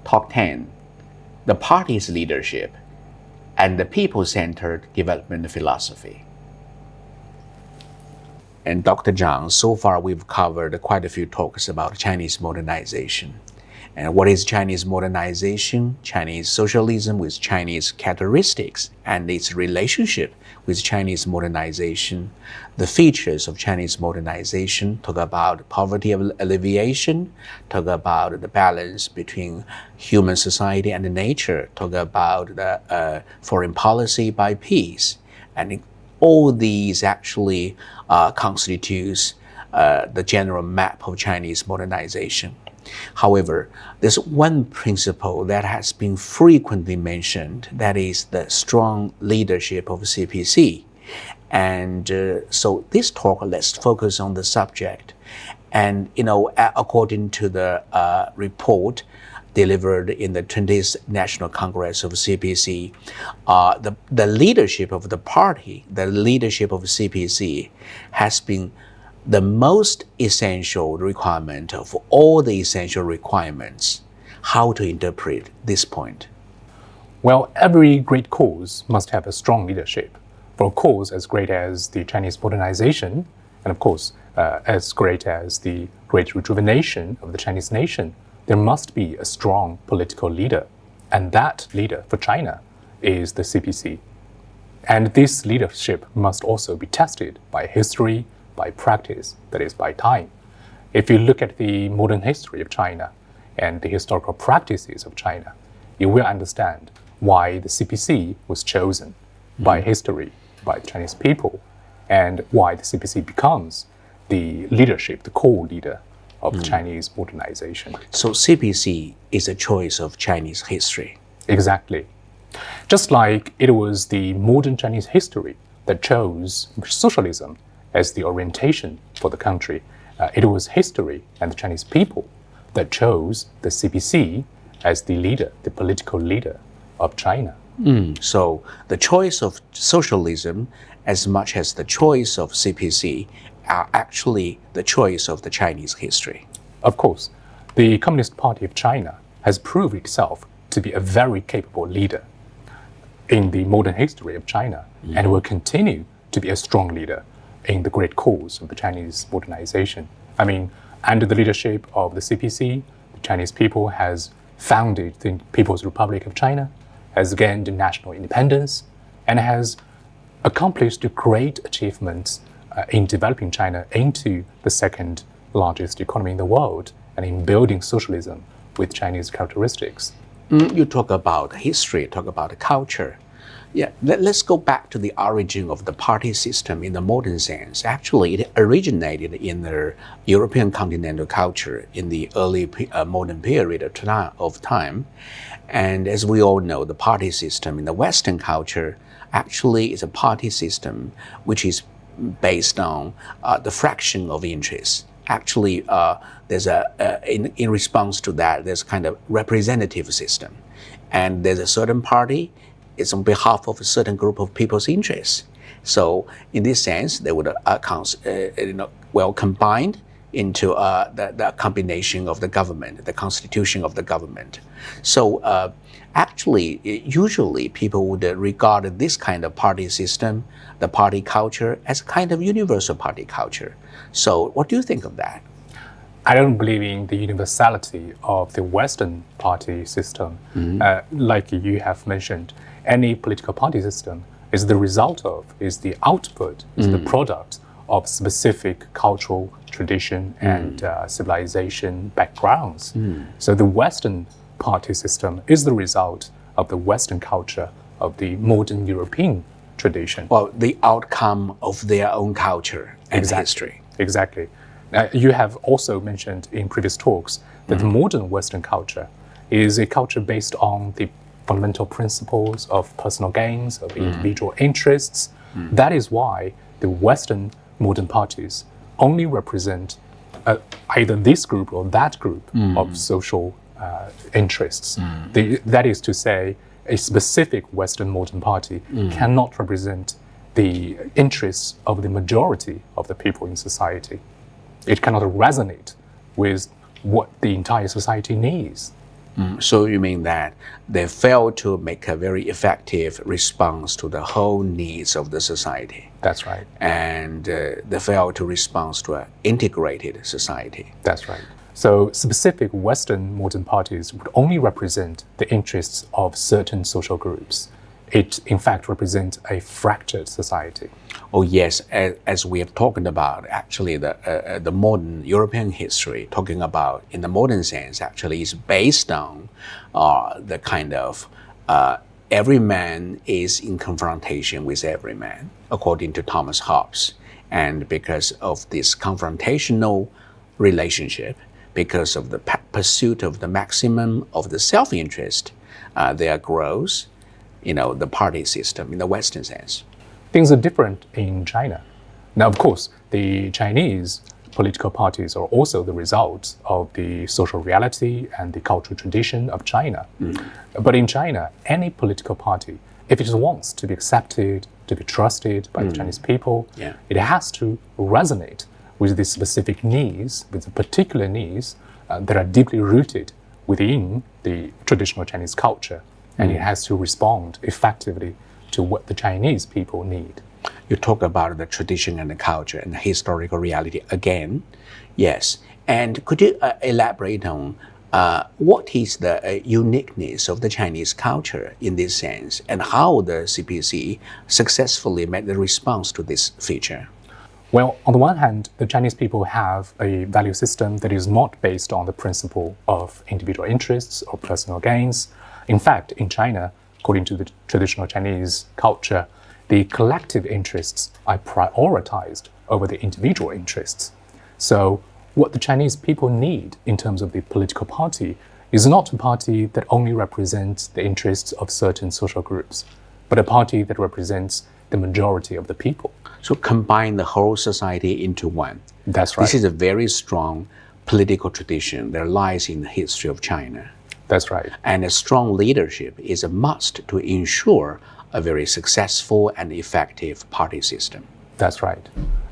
Talk 10, the party's leadership and the people-centered development philosophy. And Dr. Zhang, so far we've covered quite a few talks about Chinese modernization. And what is Chinese modernization, Chinese socialism with Chinese characteristics, and its relationship with Chinese modernization, the features of Chinese modernization, talk about poverty alleviation, talk about the balance between human society and nature, talk about the foreign policy by peace. And all these actually constitutes the general map of Chinese modernization. However, there's one principle that has been frequently mentioned, that is the strong leadership of CPC. And so this talk, let's focus on the subject. And, according to the report delivered in the 20th National Congress of CPC, the leadership of the party, the leadership of CPC has been the most essential requirement of all the essential requirements. How to interpret this point? Well, every great cause must have a strong leadership. For a cause as great as the Chinese modernization, and of course, as great as the great rejuvenation of the Chinese nation, there must be a strong political leader. And that leader for China is the CPC. And this leadership must also be tested by history, by practice, that is, by time. If you look at the modern history of China and the historical practices of China, you will understand why the CPC was chosen by history, by the Chinese people, and why the CPC becomes the leadership, the core leader of Chinese modernization. So CPC is a choice of Chinese history. Exactly. Just like it was the modern Chinese history that chose socialism as the orientation for the country, it was history and the Chinese people that chose the CPC as the leader, the political leader of China. So the choice of socialism, as much as the choice of CPC, are actually the choice of the Chinese history. Of course, the Communist Party of China has proved itself to be a very capable leader in the modern history of China, and will continue to be a strong leader in the great cause of the Chinese modernization. I mean, under the leadership of the CPC, the Chinese people has founded the People's Republic of China, has gained national independence, and has accomplished great achievements in developing China into the second largest economy in the world, and in building socialism with Chinese characteristics. You talk about history, talk about culture. Yeah, let's go back to the origin of the party system in the modern sense. Actually, it originated in the European continental culture in the early modern period of time. And as we all know, the party system in the Western culture actually is a party system which is based on the fraction of interests. Actually, there's in response to that, there's kind of representative system. And there's a certain party, it's on behalf of a certain group of people's interests. So in this sense, they would combined into the combination of the government, the constitution of the government. So actually, usually people would regard this kind of party system, the party culture, as a kind of universal party culture. So what do you think of that? I don't believe in the universality of the Western party system. Like you have mentioned, any political party system is the result of, is the output, is the product of specific cultural tradition and civilization backgrounds. So the Western party system is the result of the Western culture, of the modern European tradition. Well, the outcome of their own culture and history. Exactly. You have also mentioned in previous talks that the modern Western culture is a culture based on the fundamental principles of personal gains, of individual interests. That is why the Western modern parties only represent either this group or that group of social interests. That is to say, a specific Western modern party cannot represent the interests of the majority of the people in society. It cannot resonate with what the entire society needs. So you mean that they fail to make a very effective response to the whole needs of the society, That's right. and they fail to respond to an integrated society. That's right. So specific Western modern parties would only represent the interests of certain social groups. It, in fact, represents a fractured society. Oh yes, as we have talked about, actually the modern European history, talking about in the modern sense, actually is based on the kind of every man is in confrontation with every man, according to Thomas Hobbes. And because of this confrontational relationship, because of the pursuit of the maximum of the self-interest, there grows, the party system in the Western sense. Things are different in China. Now, of course, the Chinese political parties are also the result of the social reality and the cultural tradition of China. But in China, any political party, if it wants to be accepted, to be trusted by the Chinese people, it has to resonate with the specific needs, with the particular needs that are deeply rooted within the traditional Chinese culture. And it has to respond effectively to what the Chinese people need. You talk about the tradition and the culture and the historical reality again. Yes. And could you elaborate on what is the uniqueness of the Chinese culture in this sense, and how the CPC successfully made the response to this feature? Well, on the one hand, the Chinese people have a value system that is not based on the principle of individual interests or personal gains. In fact, in China, according to the traditional Chinese culture, the collective interests are prioritized over the individual interests. So what the Chinese people need in terms of the political party is not a party that only represents the interests of certain social groups, but a party that represents the majority of the people. So combine the whole society into one. That's right. This is a very strong political tradition that lies in the history of China. That's right. And a strong leadership is a must to ensure a very successful and effective party system. That's right.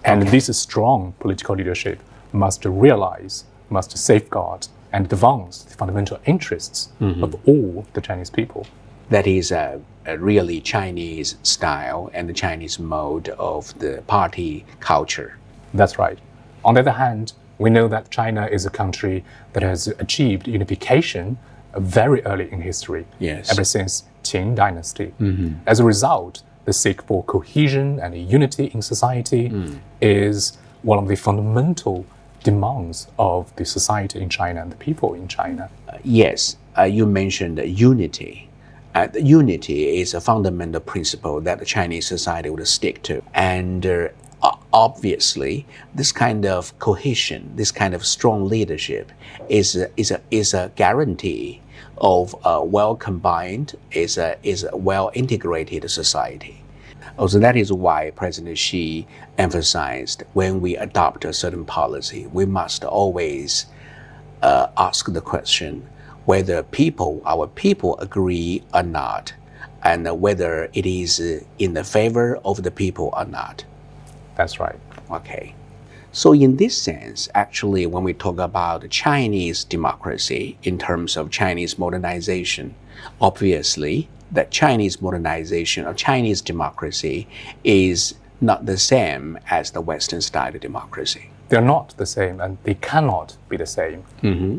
And this strong political leadership must realize, must safeguard, and advance the fundamental interests of all the Chinese people. That is a really Chinese style and the Chinese mode of the party culture. That's right. On the other hand, we know that China is a country that has achieved unification very early in history, ever since Qing dynasty. As a result, the seek for cohesion and unity in society is one of the fundamental demands of the society in China and the people in China. Yes, you mentioned unity. Unity is a fundamental principle that the Chinese society would stick to. And obviously, this kind of cohesion, this kind of strong leadership is a guarantee of a well-combined, is a well-integrated society. Also, that is why President Xi emphasized when we adopt a certain policy, we must always ask the question whether our people agree or not, and whether it is in the favor of the people or not. That's right. Okay. So in this sense, actually, when we talk about Chinese democracy in terms of Chinese modernization, obviously, that Chinese modernization or Chinese democracy is not the same as the Western style democracy. They're not the same, and they cannot be the same.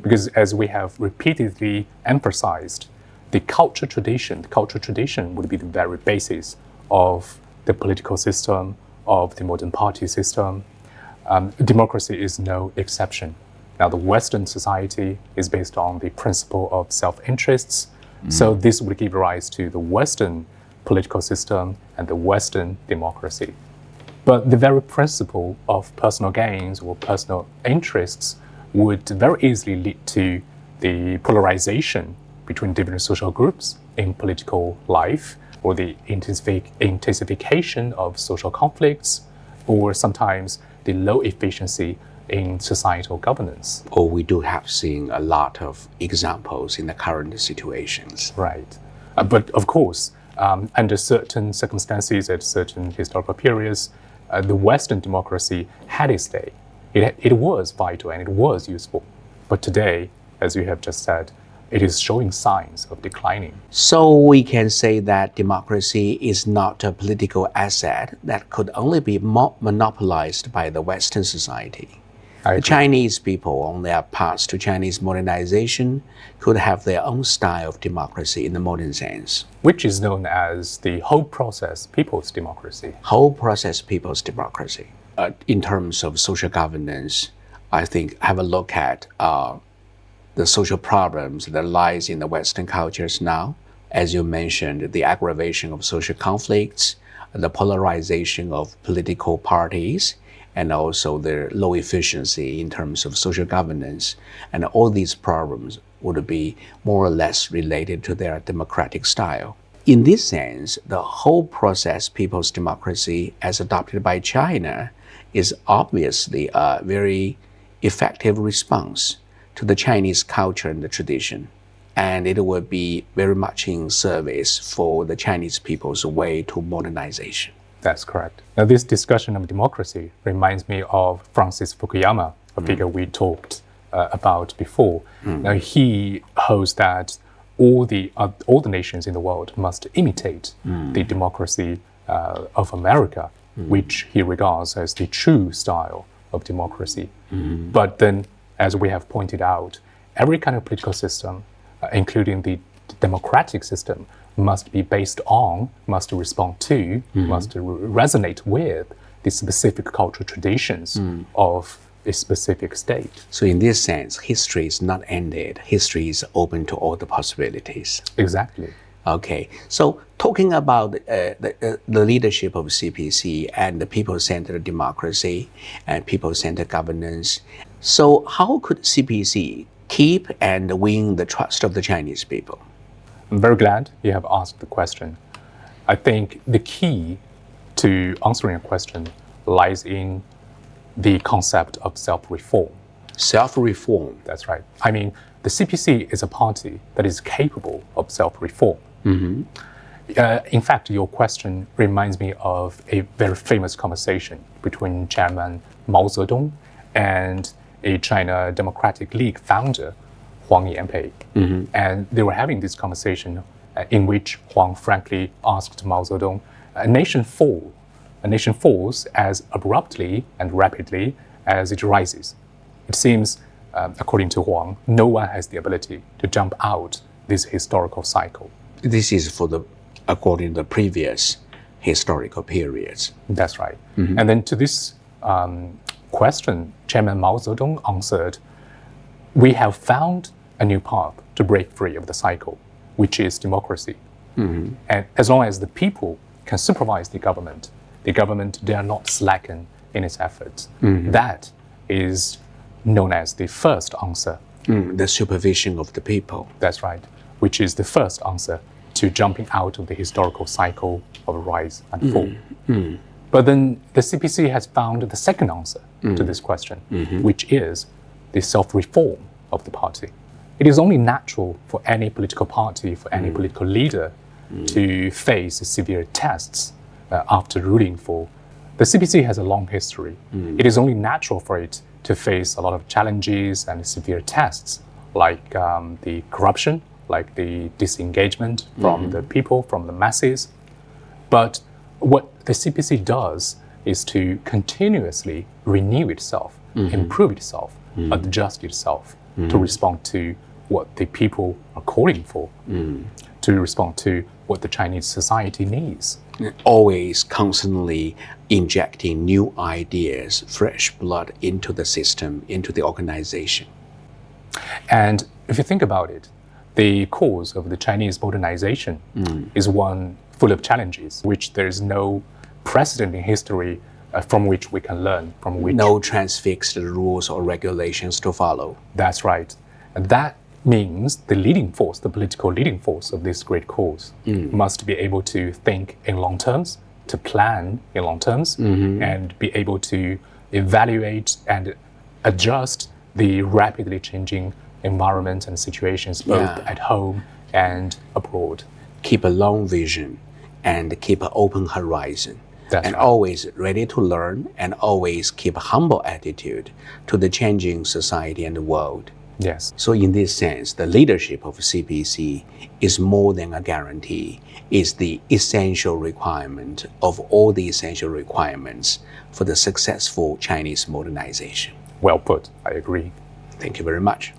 Because as we have repeatedly emphasized, the cultural tradition would be the very basis of the political system, of the modern party system. Democracy is no exception. Now, the Western society is based on the principle of self-interests, so this would give rise to the Western political system and the Western democracy. But the very principle of personal gains or personal interests would very easily lead to the polarization between different social groups in political life, or the intensification of social conflicts, or sometimes the low efficiency in societal governance. Or we do have seen a lot of examples in the current situations. Right. But of course, under certain circumstances at certain historical periods, the Western democracy had its day. It was vital and it was useful. But today, as you have just said, it is showing signs of declining. So we can say that democracy is not a political asset that could only be monopolized by the Western society. I The agree. Chinese people, on their path to Chinese modernization, could have their own style of democracy in the modern sense. Which is known as the whole process people's democracy. Whole process people's democracy. In terms of social governance, I think have a look at the social problems that lies in the Western cultures now. As you mentioned, the aggravation of social conflicts, the polarization of political parties, and also the low efficiency in terms of social governance. And all these problems would be more or less related to their democratic style. In this sense, the whole process people's democracy as adopted by China is obviously a very effective response to the Chinese culture and the tradition. And it will be very much in service for the Chinese people's way to modernization. That's correct. Now, this discussion of democracy reminds me of Francis Fukuyama, a figure we talked about before. Now, he holds that all the nations in the world must imitate the democracy of America, which he regards as the true style of democracy. But then, as we have pointed out, every kind of political system, including the democratic system, must be based on, must respond to, must resonate with the specific cultural traditions of a specific state. So in this sense, history is not ended. History is open to all the possibilities. Exactly. Okay, so talking about the leadership of CPC and the people-centered democracy and people-centered governance, so how could CPC keep and win the trust of the Chinese people? I'm very glad you have asked the question. I think the key to answering a question lies in the concept of self-reform. Self-reform. That's right. I mean, the CPC is a party that is capable of self-reform. In fact, your question reminds me of a very famous conversation between Chairman Mao Zedong and a China Democratic League founder, Huang Yanpei. And they were having this conversation in which Huang frankly asked Mao Zedong, a nation falls as abruptly and rapidly as it rises. It seems, according to Huang, no one has the ability to jump out this historical cycle. This is according to the previous historical periods. That's right. And then to this question, Chairman Mao Zedong answered, we have found a new path to break free of the cycle, which is democracy. And as long as the people can supervise the government dare not slacken in its efforts. That is known as the first answer. The supervision of the people. That's right, which is the first answer to jumping out of the historical cycle of rise and fall. But then the CPC has found the second answer to this question, which is the self-reform of the party. It is only natural for any political party, for any political leader to face severe tests after ruling for. The CPC has a long history. It is only natural for it to face a lot of challenges and severe tests, like the corruption, like the disengagement from the people, from the masses. But what the CPC does is to continuously renew itself, improve itself, adjust itself to respond to what the people are calling for, to respond to what the Chinese society needs. Always constantly injecting new ideas, fresh blood into the system, into the organization. And if you think about it, the cause of the Chinese modernization is one full of challenges, which there is no precedent in history from which we can learn, from which... No transfixed rules or regulations to follow. That's right. And that means the leading force, the political leading force of this great cause must be able to think in long terms, to plan in long terms, and be able to evaluate and adjust the rapidly changing environment and situations both at home and abroad. Keep a long vision and keep an open horizon. That's and right. always ready to learn and always keep a humble attitude to the changing society and the world. Yes. So in this sense, the leadership of CPC is more than a guarantee, it's the essential requirement of all the essential requirements for the successful Chinese modernization. Well put. I agree. Thank you very much.